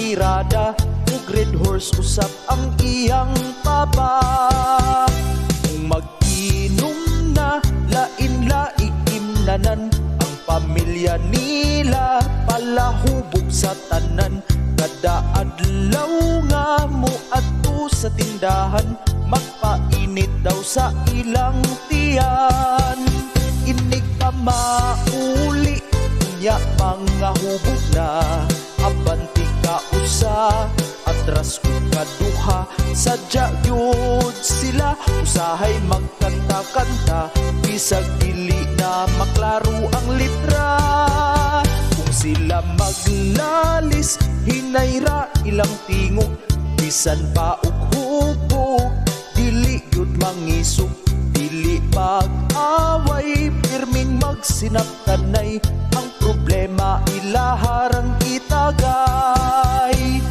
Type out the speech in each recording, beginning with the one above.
tirada, ug red horse usap ang iyang papa. Kung mag-inom na, lain-laing imnanan, ang pamilya nila palahubog sa tanan. Kada adlaw nga mo adto sa tindahan, magpainit daw sa ilang tiyan. Inig pa mauli, nya mga hubog na, abanti ka usa, atras ko kaduha. Sadya yun sila, usahay magkanta-kanta, bisag dili na maklaro ang litra. Kung sila maglalis, hinayra ilang tingog, bisan pa og hubog, dili yun mangisog. Dili mag-away, pirming magsinaptanay, ang problema ilaharang itagay.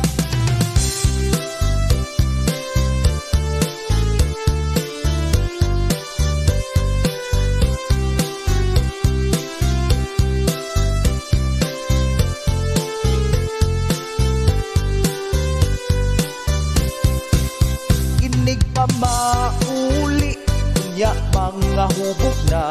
Inig pa mauli, nya mga hubog na,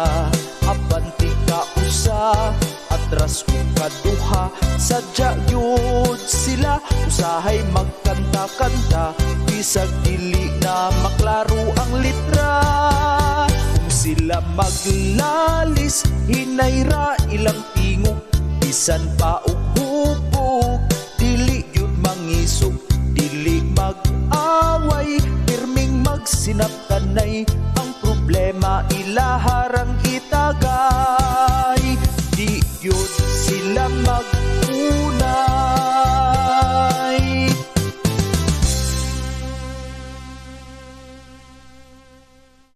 abanti ka usa, atras ko kaduha. Sadya yun sila, usahay magkanta-kanta, bisag dili na maklaro ang litra. Kung sila maglalis, hinayra ilang tingog, bisan pa og hubog, dili yun mangisog. Dili mag-away, pirming magsinaptanay, ang problema ilaharang itagay.